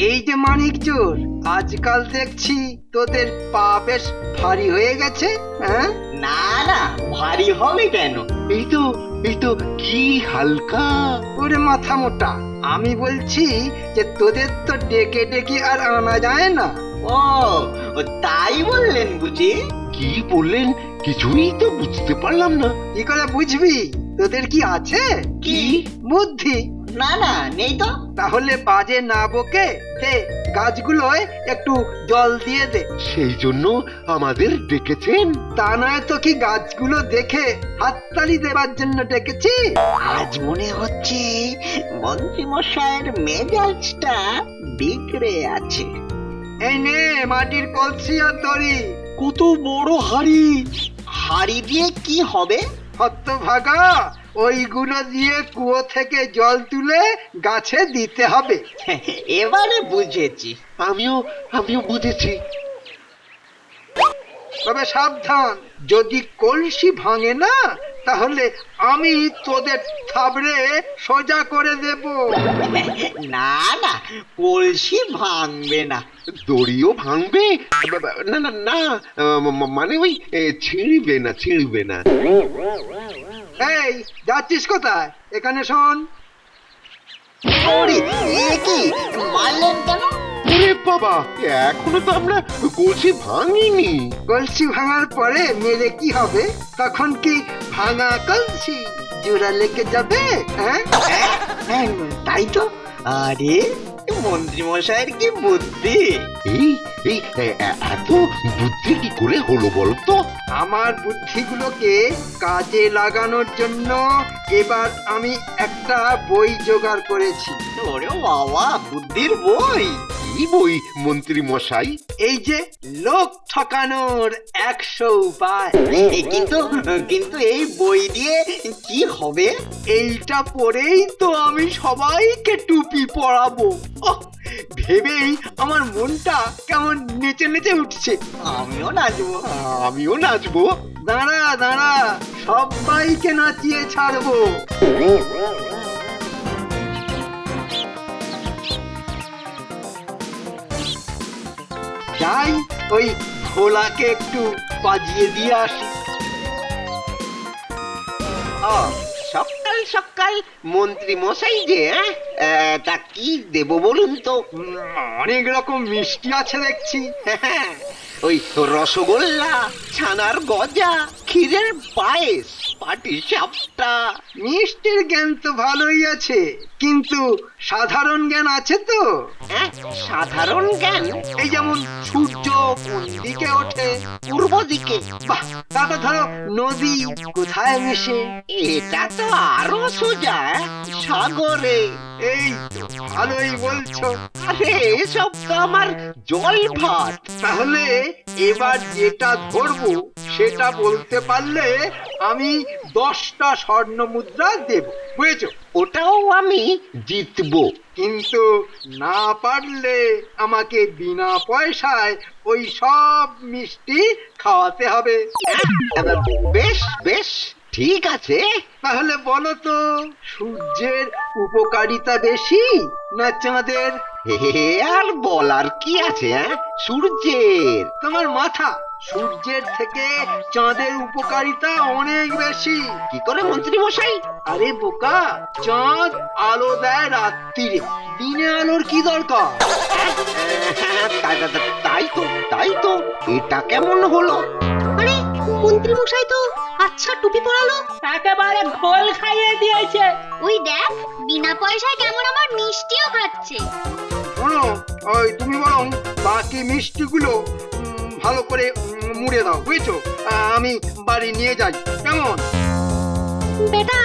এই যে মানিক চোর, আজকাল দেখছি তোদের পা বেশ ভারী হয়ে গেছে। হ্যাঁ, না না, ভারী হবে কেন? এই তো কি হালকা। ওরে মাথা মোটা, আমি বলছি যে তোদের তো ডেকে ডেকে আর আনা যায় না। ও ও, তাই বললেন বুঝি? কি বললেন কিছুই তো বুঝতে পারলাম না। কি করে বুঝবি? তোদের কি আছে কি? বুদ্ধি? না না, নেই তো। তাহলে বাজে না বকে দে, গাছগুলোয় একটু জল দিয়ে দে। সেই জন্য আমাদের ডেকেছেন? তা নয় তো কি গাছগুলো দেখে হাততালি দেবার জন্য ডেকেছি। আজ মনে হচ্ছে মন্ত্রী মশাইয়ের মেজাজটা বিগড়ে আছে। এই নে মাটির কলসি আর দড়ি। কত বড় হাড়ি! হাড়ি দিয়ে কি হবে? হতভাগা, ওইগুলো দিয়ে কুয়ো থেকে জল তুলে গাছে দিতে হবে। এবারে বুঝেছি। আমিও বুঝেছি। তবে সাবধান, যদি কলসি ভাঙে না তাহলে আমি তোদের থাবড়ে সোজা করে দেব। না না, কলসি ভাঙবে না। দড়িও ভাঙবে? না না না, মানে ওই ছিঁড়বে না। এই যাচ্ছিস কোথায়? এখানে শোন। ওরে, এ কি মারলেন কেন? ওরে বাবা, এখনো তো আমরা কলসি ভাঙিনি। কলসি ভাঙার পরে মেরে কি হবে? তখন কি ভাঙা কলসি জোড়া লেগে যাবে? হ্যাঁ, হ্যাঁ, তাই তো। আরে, মন্ত্রী মশাইয়ের কি বুদ্ধি! এই এই এত বুদ্ধি কি করে হলো বলতো? আমার বুদ্ধিগুলোকে কাজে লাগানোর জন্য এবার আমি একটা বই জোগাড় করেছি। ওরে বাবা, বুদ্ধির বই! কি বই মন্ত্রী মশাই? এই যে লোক ঠকানোর 100 উপায়। কিন্তু কিন্তু এই বই দিয়ে কি হবে? এইটা পরেই তো আমি সবাইকে টুপি পরাবো। ওহ, ভেবেই আমার মনটা কেমন নেচে নেচে উঠছে। আমিও নাচবো। আমিও নাচবো। দাঁড়া দাঁড়া, সবাইকে নাচিয়ে ছাড়বো। যাই, ওই ভোলাকে একটু বাজিয়ে দিয়ে আসি। ও, সকাল সকাল মন্ত্রী মশাই যে, তা কি দেব বলুন তো? অনেক রকম মিষ্টি আছে দেখছি। ওই রসগোল্লা, ছানার গজা, ক্ষীরের পায়েস, পাটিসাপটা। মিষ্টির জ্ঞান তো ভালোই আছে, কিন্তু সাধারণ জ্ঞান আছে তো? সাধারণ জ্ঞান? এই যেমন সূর্য কোন দিকে ওঠে? পূর্ব দিকে। বাহ, তারপর ধরো নদী কোথায় মিশে? এটা তো আরো সোজা, সাগরে। এই তো, ভালোই বলছো। আরে এসব তো আমার জল ভাত। তাহলে এবার যেটা ধরবো সেটা বলতে পারলে আমি 10টা স্বর্ণ মুদ্রা দেব, বুঝেছো? ওটাও আমি জিতবো। কিন্তু না পারলে আমাকে বিনা পয়সায় ওই সব মিষ্টি খাওয়াতে হবে। বেশ বেশ, ঠিক আছে। তাহলে বলো তো, সূর্যের উপকারিতা বেশি না চাঁদের? হে, আর বলার কি আছে? সূর্যের। তোমার মাথা, সূর্যের থেকে চাঁদের উপকারিতা অনেক বেশি। কি করে মন্ত্রী মশাই? আরে বোকা, চাঁদ আলো দেয় রাত্রিরে, দিনে আলোর কি দরকার? তাই তো এটা কেমন হলো? আরে মন্ত্রী মশাই তো আচ্ছা টুপি পরালো, একেবারে ঘোল খাইয়ে দিয়েছে। ওই দেখ বিনা পয়সায় কেমন আমার মিষ্টিও খাচ্ছে। শোনো, ওই তুমি বরং বাকি মিষ্টিগুলো ভালো করে মুড়ে দাও, বুঝেছো? আমি বাড়ি নিয়ে যাই, কেমন? বেটা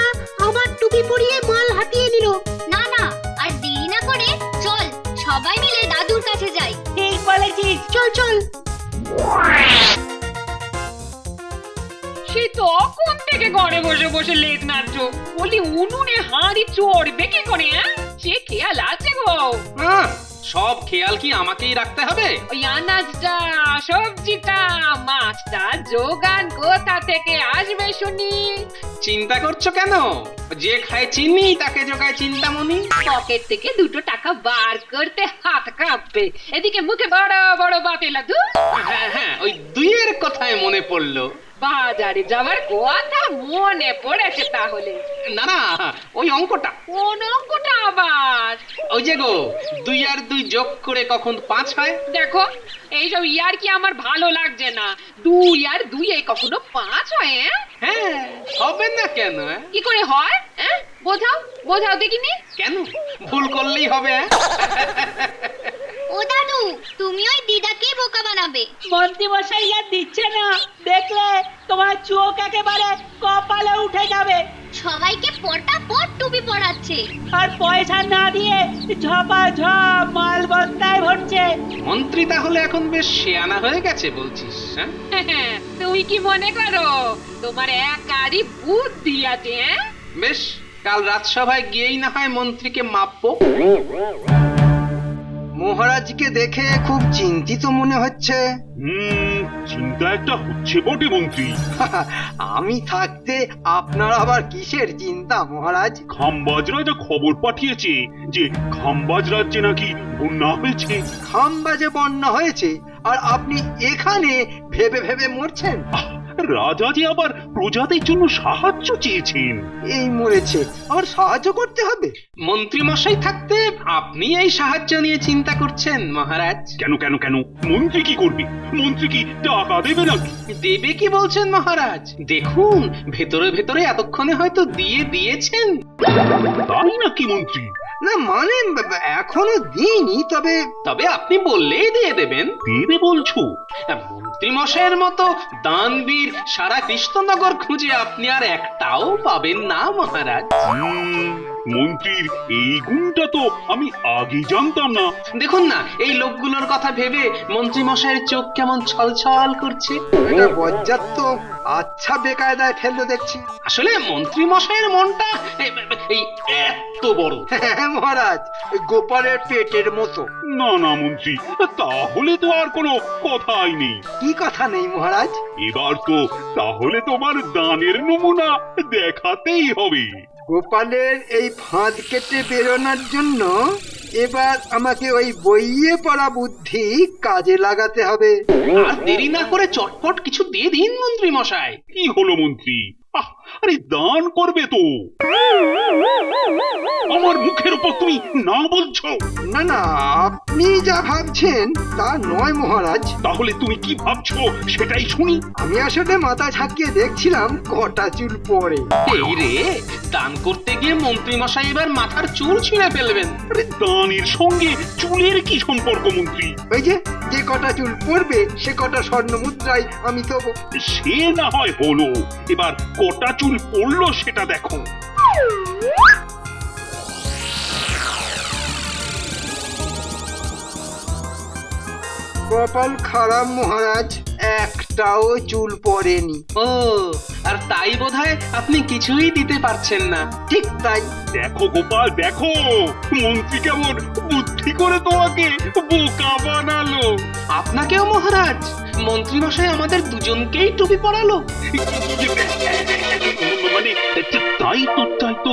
আমার টুপি পরিয়ে মাল হাতিয়ে নিল। না না, আর দেরি না করে চল সবাই মিলে দাদুর কাছে যাই। ঠিক বলেছিস। চল চল। সে তখন থেকে ঘরে বসে বসে লেট নাচছো, বলি উনুনে হাঁড়ি চড়বে কি করে? সে খেয়াল আছে গো? সব খেয়াল কি আমাকেই রাখতে হবে? ওই আনাজটা, সবজিটা, মাছটা যোগান কোথা থেকে আসবে শুনি? চিন্তা করছো কেন? যে খায় চিনি তাকে জোগায় চিন্তামণি। পকেট থেকে 2 টাকা বার করতে হাত চাপবে, এদিকে মুখে বড় বড় বাতেলা দু। হ্যাঁ হ্যাঁ, ওই দুইয়ের কথায় মনে পড়লো। বাজারে যাওয়ার কথা মনে পড়েছে তাহলে। না না, ওই অঙ্কটা, কোন অঙ্কটা আবার? ওই যে গো, 2 আর 2 যোগ করে কখন 5 হয়? দেখো, এইসব ইয়ার কি আমার ভালো লাগছে না। 2 আর 2 কখনো 5 হয়? হ্যাঁ, হবে না কেন? কি করে হয়? বোঝাও বোঝাও দেখিনি। কেন, ভুল করলেই হবে? ও দাদু, তুমি ওই দিদাকেই বোকা বানাবে। মন্ত্রী মশাই আর দিচ্ছে না, দেখলে তোমার চোখ একেবারে কপালে উঠে যাবে। সবাইকে পটাপট টুপি পরাচ্ছে। আর পয়সা না দিয়ে ঝপাঝপ মাল বস্তায় ভরছে। মন্ত্রী তাহলে এখন বেশ শেয়ানা হয়ে গেছে বলছিস? হ্যাঁ, তুমি কি মনে করো তোমার একারই বুদ্ধি আছে? বেশ, কাল রাজসভায় গিয়েই না হয় মন্ত্রীকে মাপবো। মহারাজকে দেখে খুব চিন্তিত মনে হচ্ছে। চিন্তা একটা হচ্ছে বটে মন্ত্রী। আমি থাকতে আপনার আবার কিসের চিন্তা মহারাজ? খাম্বাজ রাজা খবর পাঠিয়েছে যে খাম্বাজ রাজ্যে নাকি বন্যা হয়েছে। খামবাজে বন্যা হয়েছে আর আপনি এখানে ভেবে ভেবে মরছেন? রাজা যে আবার প্রজাদের জন্য সাহায্য চেয়েছেন। এই মরেছে, আবার সাহায্য করতে হবে? মন্ত্রী মশাই থাকতে আপনি এই সাহায্য নিয়ে চিন্তা করছেন মহারাজ? কেন কেন কেন, মন্ত্রী কি করবে? মন্ত্রী কি টাকা দেবে নাকি? দেবে কি বলছেন মহারাজ? দেখুন, ভেতরে ভেতরে এতক্ষণে হয়তো দিয়েছেন। তাই নাকি মন্ত্রী? না মানে এখনো দিইনি, তবে আপনি বললেই দিয়ে দেবেন। দেবে বলছো? মন্ত্রী মশাইয়ের মতো দানবীর সারা কৃষ্ণনগর খুঁজে আপনি আর একটাও পাবেন না মহারাজ। মন্ত্রীর এই গুণটা তো আমি আগে জানতাম না। দেখুন না, এই লোকগুলোর কথা ভেবে মন্ত্রী মশাইয়ের চোখ কেমন ছলছল করছে। এটা বজ্জাত আচ্ছা বেকায়দায় ফেললো দেখছি। আসলে মন্ত্রী মশাইয়ের মনটা এই এত বড়। হ্যাঁ মহারাজ, ওই গোপালের পেটের মতো। না না মন্ত্রী, তাহলে তো আর কোনো কথাই নেই। কি কথা নেই মহারাজ? এবার তো তাহলে তোমার দানের নমুনা দেখাতেই হবে। গোপালের এই ফাঁদ কেটে বেরোনোর জন্য এবার আমাকে ওই বইয়ে পড়া বুদ্ধি কাজে লাগাতে হবে। আর দেরি না করে চটপট কিছু দিয়ে দিন মন্ত্রী মশাই। কি হলো মন্ত্রী? আরে দান করবে তো? আমার মুখের উপর তুমি না বলছো? না না, আপনি যা ভাবছেন তা নয় মহারাজ। তাহলে তুমি কি ভাবছো সেটাই শুনি। আমি আসলে মাথা ঝাঁকিয়ে দেখছিলাম কটা চুল পড়ে। এই রে, দান করতে গিয়ে মন্ত্রী মশাই এবার মাথার চুল ছিঁড়ে ফেলবেন। আরে দানের সঙ্গে চুলের কি সম্পর্ক মন্ত্রী? ওই যে যে কটা চুল পড়বে সে কটা স্বর্ণ মুদ্রায় আমি দেবো। সে না হয় হলো, এবার কটা চুল পড়লো সেটা দেখো। কপাল খারাপ মহারাজ, একটাও চুল পড়েনি। ও, আর তাই বোধহয় আপনি কিছুই দিতে পারছেন না। ঠিক তাই। দেখো গোপাল, দেখো মন্ত্রী কেমন বুদ্ধি করে তোমাকে বোকা বানালো। আপনাকেও মহারাজ, মন্ত্রী মশাই আমাদের দুজনকেই টুপি পরালো। মানে তাই তো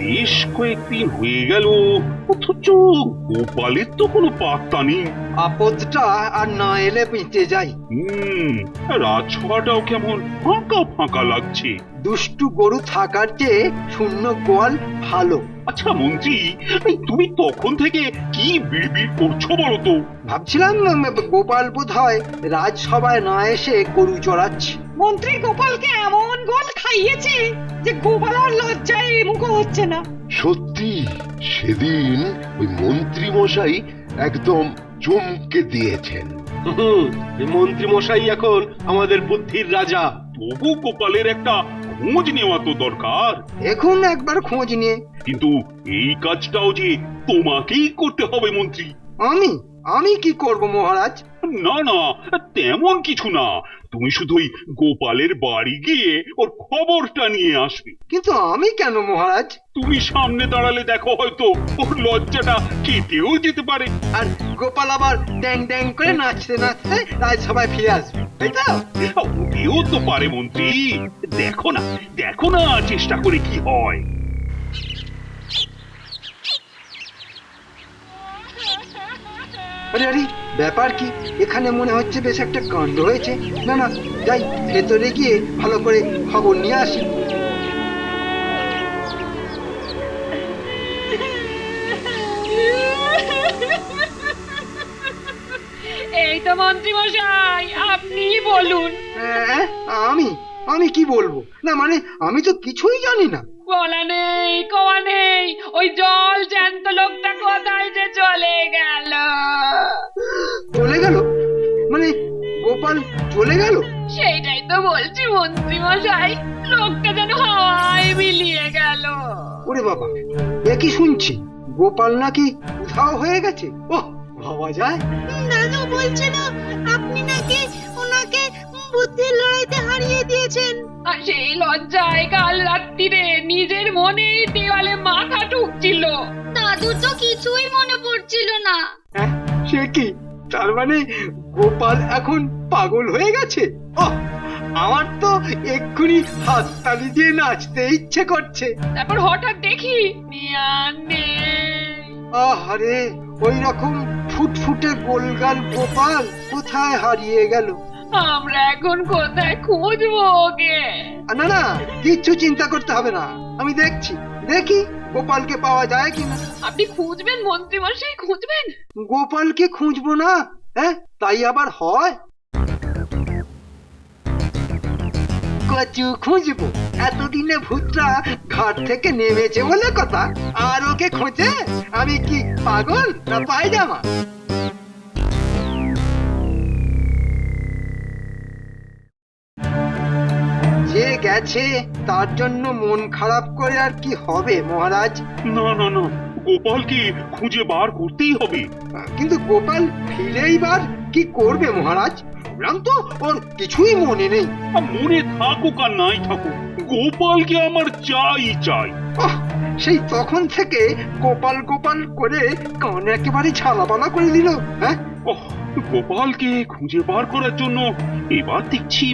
বেশ কয়েকদিন হয়ে গেল, অথচ গোপালের তো কোনো পাত্তা নেই। আপদটা আর না এলে বেঁচে যাই। রাজসভাটাও কেমন ফাঁকা ফাঁকা লাগছে। দুষ্টু গরু থাকার চেয়ে শূন্য গোয়াল ভালো। আচ্ছা মন্ত্রী, এই তুমি তখন থেকে কি বিড়বিড় করছো বলো তো? ভাবছিলাম গোপাল বোধ হয় রাজসভায় না এসে গরু চড়াচ্ছে। মন্ত্রী গোপালকে এমন গোল খাইয়েছে যে গোপাল আর লজ্জায় মুখ হচ্ছে না। সত্যি সেদিন ওই মন্ত্রী মশাই একদম চমকে দিয়েছেন। মন্ত্রী মশাই এখন আমাদের বুদ্ধির রাজা। তবু গোপালের একটা খোঁজ নেওয়া তো দরকার। এখন একবার খোঁজ নিয়ে। কিন্তু এই কাজটাও যে তোমাকেই করতে হবে মন্ত্রী। আমি কি করব মহারাজ? না না, তেমন কিছু না, তুমি শুধু ওই গোপালের বাড়ি গিয়ে ওর খবরটা নিয়ে আসবে। কিন্তু আমি কেন মহারাজ? তুমি সামনে দাঁড়ালে দেখো হয়তো ওর লজ্জাটা কেটেও যেতে পারে। আর গোপাল আবার ড্যাং ড্যাং করে নাচতে নাচতে রাজসভায় ফিরে আসবে, তাই তো? ওটিও তো পারে মন্ত্রী। দেখো না চেষ্টা করে কি হয়। আরে আরে, ব্যাপার কি? এখানে মনে হচ্ছে বেশ একটা কাণ্ড হয়েছে। না না, যাই ভেতরে গিয়ে ভালো করে খবর নিয়ে আসি। এই তো মন্ত্রী মশাই, আপনি বলুন। হ্যাঁ, আমি আমি কি বলবো? না মানে আমি তো কিছুই জানি না। বলা নেই কওয়া নেই, ওই জল জ্যান্ত লোকটা কোথায় যে চলে গেল। চলে গেল? মানে গোপাল চলে গেল? সেইটাই তো বলছি মন্ত্রী মশাই, লোকটা যেন হাওয়ায় মিলিয়ে গেল। ওরে বাবা, এ কি শুনছি? গোপাল নাকি উধাও হয়ে গেছে? ওহ, ভাবা যায়? দাদু বলছিল আপনি নাকি ওনাকে বুদ্ধির লড়াইতে হারিয়ে দিয়েছেন। আর সেই লজ্জায় কাল রাত্রিরে নিজের মনেই দেওয়ালে মাথা ঠুকছিল। দাদুর তো কিছুই মনে পড়ছিল না। হ্যাঁ, সে কি? তার মানে গোপাল এখন পাগল হয়ে গেছে? ওহ, আমার তো এক্ষুনি হাততালি দিয়ে নাচতে ইচ্ছে করছে। তারপর হঠাৎ দেখি নিয়ান নেই। আহারে, ওই রকম ফুটফুটে গোলগাল গোপাল কোথায় হারিয়ে গেল? আমরা এখন কোথায় খুঁজবো ওকে? না না, কিচ্ছু চিন্তা করতে হবে না, আমি দেখছি, দেখি গোপালকে পাওয়া যায় কিনা। আপনি খুঁজবেন মন্ত্রী মশাই, খুঁজবেন? গোপালকে খুঁজবো না? হ্যাঁ, তাই আবার হয়? কচু খুঁজবো? এতদিনে ভূতটা ঘাট থেকে নেমেছে বলে কথা, আর ওকে খোঁজে? আমি কি পাগল না পায়জামা? যে গেছে তার জন্য মন খারাপ করে আর কি হবে মহারাজ? না না না, গোপালকে খুঁজে বার করতেই হবে। কিন্তু গোপাল ফিরেই বার কি করবে মহারাজ? প্রোগ্রাম তো ওর কিছুই মনে নেই। আর মনে থাকুক আর নাই থাকুক, গোপালকে আমার চাই চাই। ওহ, সেই তখন থেকে গোপাল গোপাল করে কান একেবারে ঝালাপালা করে দিল। হ্যাঁ, ওহ, গোপালকে খুঁজে বার করার জন্য এবার দেখছি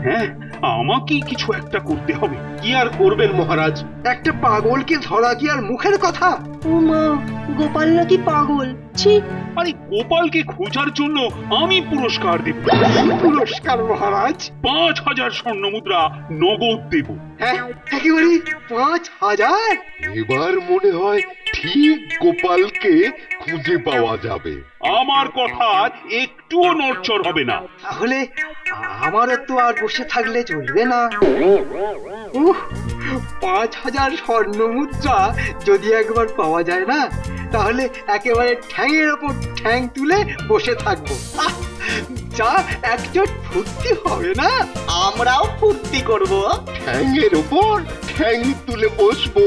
হ্যাঁ, আমাকেই কিছু একটা করতে হবে। কি আর করবেন মহারাজ? একটা পাগলকে ধরা কি আর মুখের কথা? ও মা, গোপাল নাকি পাগল? ছি! আরে গোপালকে খোঁজার জন্য আমি পুরস্কার দেব। পুরস্কার মহারাজ? ৫,০০০ স্বর্ণ মুদ্রা নগদ দেব। হ্যাঁ, একেবারে ৫,০০০? এবার মনে হয় ঠিক গোপালকে খুঁজে পাওয়া যাবে। আমার কথা একটুও নড়চড় হবে না। তাহলে আমারও তো আর বসে থাকলে চলবে না। ৫,০০০ স্বর্ণ মুদ্রা যদি একবার পাওয়া যায় না, তাহলে একেবারে ঠ্যাংয়ের ওপর ঠ্যাং তুলে বসে থাকবো। আহ, যা একজোট ফুর্তি হবে না? আমরাও ফুর্তি করব। ঠ্যাংয়ের ওপর ঠ্যাং তুলে বসবো।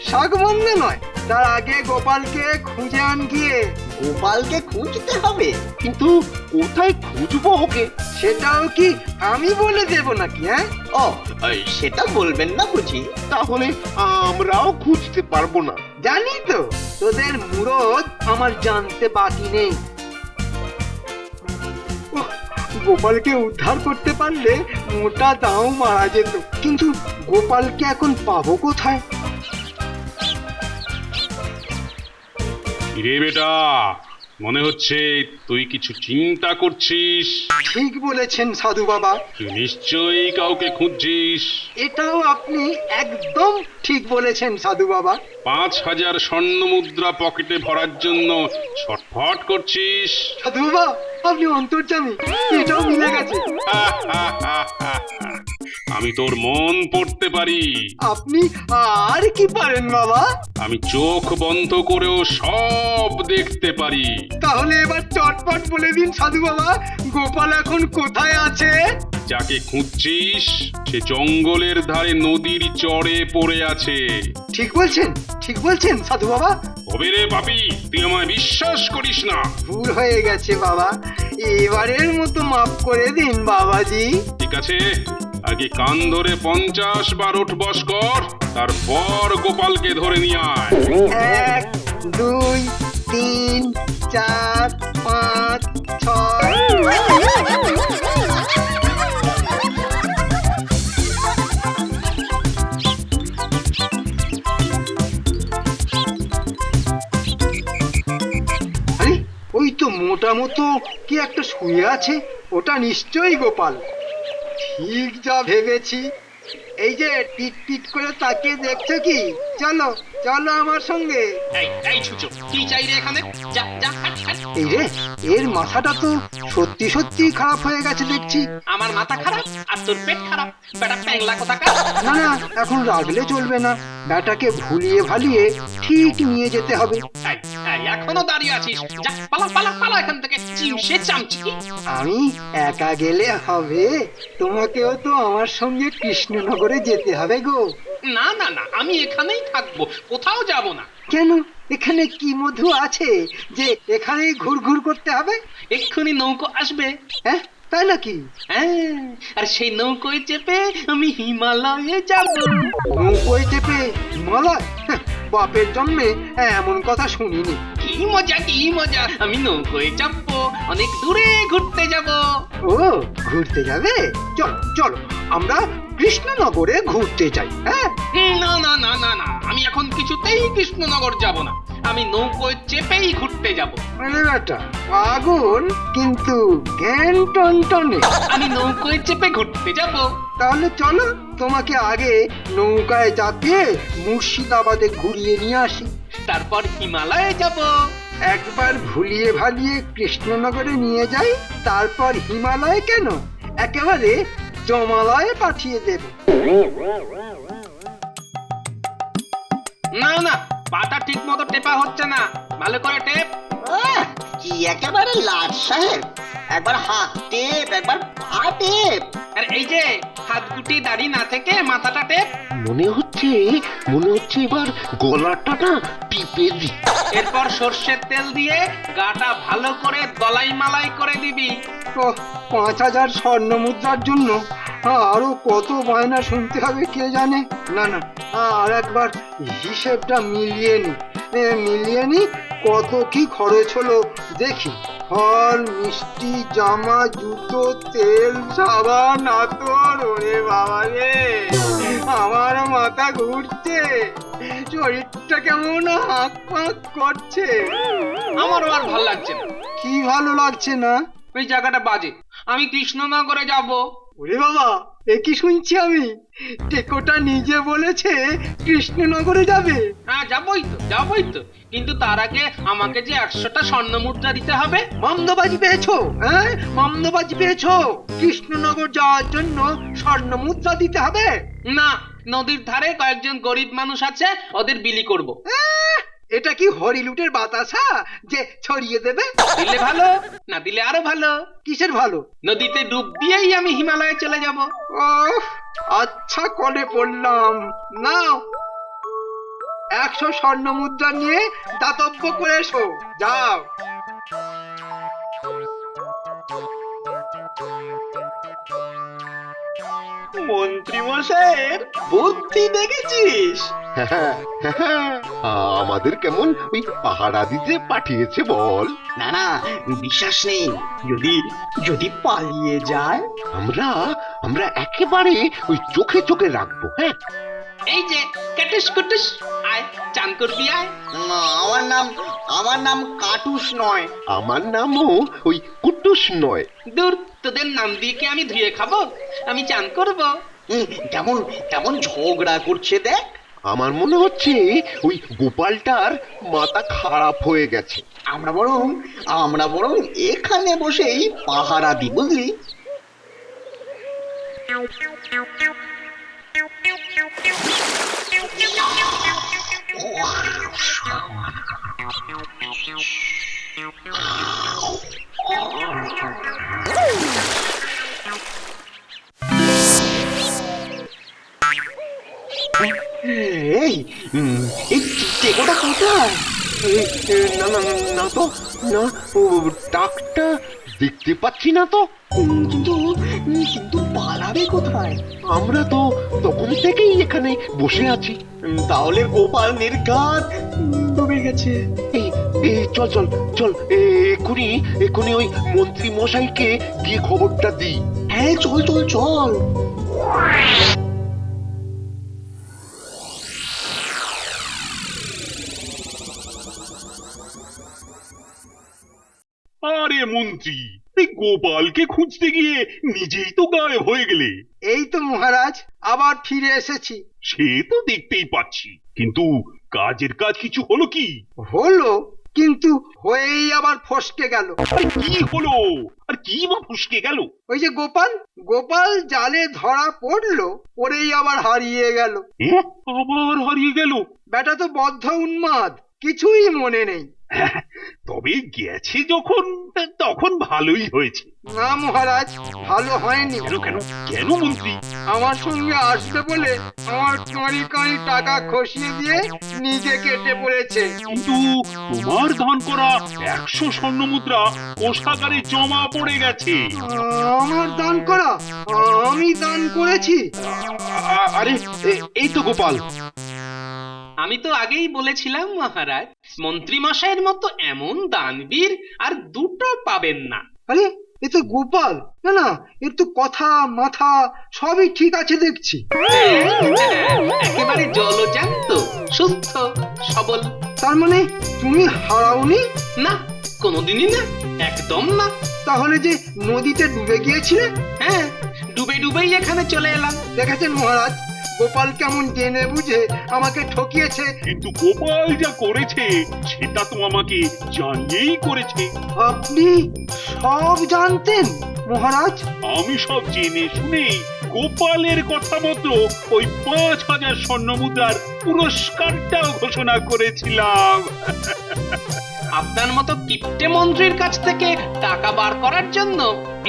শাক বন্ধ নয়, তার আগে গোপালকে খুঁজে আন গিয়ে। গোপালকে খুঁজতে হবে? কিন্তু কোথায় খুঁজবো ওকে? সেটাও কি আমি বলে দেব নাকি? হ্যাঁ, ও, সেটা বলবেন না বুঝি? তাহলে আমরাও খুঁজতে পারবো না। জানি তো, তোদের মুরদ আমার জানতে বাকি নেই। উহ, গোপালকে উদ্ধার করতে পারলে মোটা দাও মারা যেত, কিন্তু গোপালকে এখন পাবো কোথায়? রে বেটা, মনে হচ্ছে তুই কিছু চিন্তা করছিস। ঠিক বলেছেন সাধু বাবা, তুই নিশ্চয়ই কাউকে খুঁজছিস। এটাও আপনি একদম ঠিক বলেছেন সাধু বাবা। ৫,০০০ স্বর্ণ মুদ্রা পকেটে ভরার জন্য ছটফট করছিস। সাধু বাবা, আপনি অন্তর্যামী, এটাও মিলে গেছে। আমি তোর মন পড়তে পারি। আপনি আর কি পারেন বাবা? আমি চোখ বন্ধ করেও সব দেখতে পারি। তাহলে এবার চটপট বলে দিন সাধু বাবা, গোপাল এখন কোথায় আছে? যাকে খুঁজছিস সে জঙ্গলের ধারে নদীর চড়ে পড়ে আছে। ঠিক বলছেন, ঠিক বলছেন সাধু বাবা। তবে রে পাপি, তুই আমায় বিশ্বাস করিস না। ভুল হয়ে গেছে বাবা, এবারের মতো মাফ করে দিন বাবাজি। ঠিক আছে, আগে কান ধরে 50 বার উঠবস কর, তারপর গোপালকে ধরে নিয়ে আয়। 1, 2, 3, 4, 5, 6। আরে, মোটা মতো কি একটা শুয়ে আছে, ওটা নিশ্চয়ই গোপাল। ঠিক যা ভেবেছি। এই যে টিট টিট করে তাকিয়ে দেখছো কি? চলো চলো আমার সঙ্গে। এই ছুচো, কি চাই রে এখানে? যা যা হাট, হাট। এই রে, এর মাথাটা তো সত্যি সত্যি খারাপ হয়ে গেছে দেখছি। আমার মাথা খারাপ আর তোর পেট খারাপ, বেটা প্যাংলা কোথাকার। না না, এখন রাগলে চলবে না, ব্যাটাকে ভুলিয়ে ভালিয়ে ঠিক নিয়ে যেতে হবে। এই, এখনো দাঁড়িয়ে আছিস? যা পালা পালা পালা এখান থেকে, চিমসে চামচি। আমি একা গেলে হবে? তোমাকেও তো আমার সঙ্গে কৃষ্ণনগরে যেতে হবে গো। না না না, আমি এখানেই থাকবো, কোথাও যাব না। কেন, এখানে কি মধু আছে যে এখানেই ঘুরঘুর করতে হবে? এক্ষুনি নৌকো আসবে। হ্যাঁ, তাই নাকি? হ্যাঁ, আর সেই নৌকোয় চেপে আমি হিমালয়ে যাব। নৌকোয় চেপে হিমালয়? হ্যাঁ, বাপের জন্মে এমন কথা শুনিনি। কি মজা কি মজা, আমি নৌকোয় চাপবো, অনেক দূরে ঘুরতে যাব। ও, ঘুরতে যাবে? চল চলো, আমরা কৃষ্ণনগরে ঘুরতে যাই। হ্যাঁ, না না না না না, আমি এখন কিছুতেই কৃষ্ণনগর যাব না, আমি নৌকোয় চেপেই ঘুরতে যাব। আরে বেটা পাগল, কিন্তু জ্ঞান টনটনে। আমি নৌকোয় চেপে ঘুরতে যাব। তাহলে চলো, তোমাকে আগে নৌকায় চাপিয়ে মুর্শিদাবাদে ঘুরিয়ে নিয়ে আসি। তারপর হিমালয়ে যাব। একবার ভুলিয়ে ভালিয়ে কৃষ্ণনগরে নিয়ে যাই, তারপর হিমালয় কেন, একেবারে জমালয়ে পাঠিয়ে দেব। না না, পাটা ঠিক মতো টেপা হচ্ছে না, ভালো করে টেপ। কি একেবারে লাট সাহেব, একবার হাত টেপ, একবার পা টেপ। আর এই যে হাত গুটি দাড়ি না থেকে মাথাটা টেপ। মনে হচ্ছে এবার গলাটা না টিপে দি। এরপর সর্ষের তেল দিয়ে গাটা ভালো করে দলাই মালাই করে দিবি। তো 5,000 স্বর্ণ মুদ্রার জন্য আরো কত বায়না শুনতে হবে কে জানে। না না, আর একবার হিসেবটা মিলিয়ে নি কত কি খরচ হলো দেখি। ফল, মিষ্টি, জামা, জুতো, তেল, সাবান, আতর। ওরে বাবা রে, আমার মাথা ঘুরছে, শরীরটা কেমন হাঁক পাঁক করছে। আমারও আর ভাল লাগছে না। কি ভালো লাগছে না? ওই জায়গাটা বাজে, আমি কৃষ্ণনগরে যাব। ওরে বাবা, এ কি শুনছি আমি? টেকোটা নিজে বলেছে কৃষ্ণনগরে যাবে। হ্যাঁ, যাবই তো, কিন্তু তার আগে আমাকে যে 100টা স্বর্ণ মুদ্রা দিতে হবে। মন্দবাজি পেয়েছো? হ্যাঁ, মন্দবাজি পেয়েছো? কৃষ্ণনগর যাওয়ার জন্য স্বর্ণ মুদ্রা দিতে হবে? না, নদীর ধারে কয়েকজন গরিব মানুষ আছে, ওদের বিলি করব। এটা কি হরিলুটের বাতাসা যে ছড়িয়ে দেবে? দিলে ভালো, না দিলে আরো ভালো। কিসের ভালো? নদীতে ডুব দিয়েই আমি হিমালয়ে চলে যাব। ওহ, আচ্ছা করে পড়লাম। নাও, 100 স্বর্ণ মুদ্রা নিয়ে দাতব্য করে এসো, যাও। মন্ত্রী মশাইয়ের বুদ্ধি দেখেছিস? আমাদের কেমন ওই পাহারা দিতে পাঠিয়েছে বল? না না, বিশ্বাস নেই। যদি পালিয়ে যায়? আমরা একেবারে ওই চোখে চোখে রাখবো। হ্যাঁ, এই যে কাটুস কুটুস, আয় চান করবি আয়। আমার নাম কাটুস নয়। আমার নামও ওই কুটুস নয়। দূর, তোদের নাম দিয়ে কি আমি ধুয়ে খাবো? আমি চান করব। কেমন ঝগড়া করছে দেখ। আমার মনে হচ্ছে ওই গোপালটার মাথা খারাপ হয়ে গেছে। আমরা বরং এখানে বসেই পাহারা দিই, বুঝলি? এই টেকোটা কোথায়? না তো, না, ও টাকটা দেখতে পাচ্ছি না তো। কিন্তু পালাবে কোথায়? আমরা তো তখন থেকেই এখানে বসে আছি। তাহলে গোপাল নির্ঘাত ডুবে গেছে। এই চল, এক্ষুনি ওই মন্ত্রী মশাইকে গিয়ে খবরটা দিই। হ্যাঁ, চল। আরে আরে মন্ত্রী, এই গোপালকে খুঁজতে গিয়ে নিজেই তো গায়েব হয়ে গেলে। এই তো মহারাজ, আবার ফিরে এসেছি। সে তো দেখতেই পাচ্ছি, কিন্তু কাজের কাজ কিছু হলো কি? হলো, কিন্তু হয়েই আবার ফসকে গেল। আর কি হলো? আর কি বা ফসকে গেল? ওই যে গোপাল, গোপাল জালে ধরা পড়লো, পড়েই আবার হারিয়ে গেল। আবার হারিয়ে গেল? বেটা তো বদ্ধ উন্মাদ, কিছুই মনে নেই। তবে গেছে যখন, তখন ভালোই হয়েছে। না মহারাজ, ভালো হয়নি। কেন কেন কেন মন্ত্রী? আমার সঙ্গে আসবে বলে আমার কাঁড়ি কাঁড়ি টাকা খসিয়ে দিয়ে নিজে কেটে পড়েছে। কিন্তু তোমার দান করা 100 স্বর্ণ মুদ্রা কোষাগারে জমা পড়ে গেছে। আমার দান করা? আমি দান করেছি? আরে এই তো গোপাল। আমি তো আগেই বলেছিলাম মহারাজ, মন্ত্রী মশাইয়ের মতো এমন দানবীর আর দুটো পাবেন না। আরে এ তো গোপাল। না না, এর তো কথা মাথা সবই ঠিক আছে দেখছি। একেবারে জলজ্যান্ত, সুস্থ সবল। তার মানে তুমি হারাওনি? না, কোনোদিনই না, একদম না। তাহলে যে নদীতে ডুবে গিয়েছিলে? হ্যাঁ, ডুবে ডুবেই এখানে চলে এলাম। দেখেছেন মহারাজ, গোপাল কেমন জেনে বুঝে আমাকে ঠকিয়েছে। কিন্তু গোপাল যা করেছে সেটা তো আমাকে জানিয়েই করেছে। আপনি সব জানতেন মহারাজ? আমি সব জেনে শুনে গোপালের কথা মতো ওই 5000 স্বর্ণ মুদ্রার পুরস্কারটাও ঘোষণা করেছিলাম। আপনার মতো কিপ্টে মন্ত্রীর কাছ থেকে টাকা বার করার জন্য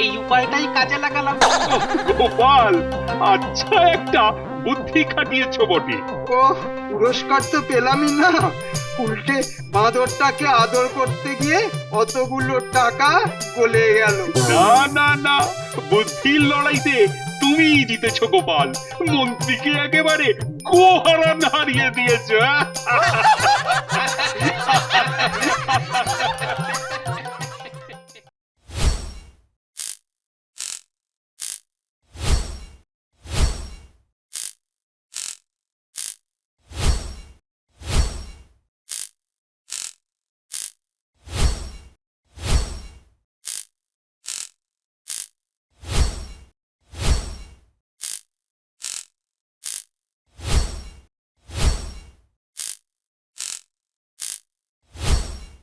এই উপায়টাই কাজে লাগালাম। গোপাল, আচ্ছা একটা বুদ্ধি খাটিয়েছো বটে। ওহ, পুরস্কার তো পেলামই না, উল্টে বাঁদরটাকে আদর করতে গিয়ে অতগুলো টাকা গলে গেল। না না না, বুদ্ধির লড়াইতে তুমি জিতেছো গোপাল, মন্ত্রীকে একেবারে গোহারান হারিয়ে দিয়েছো।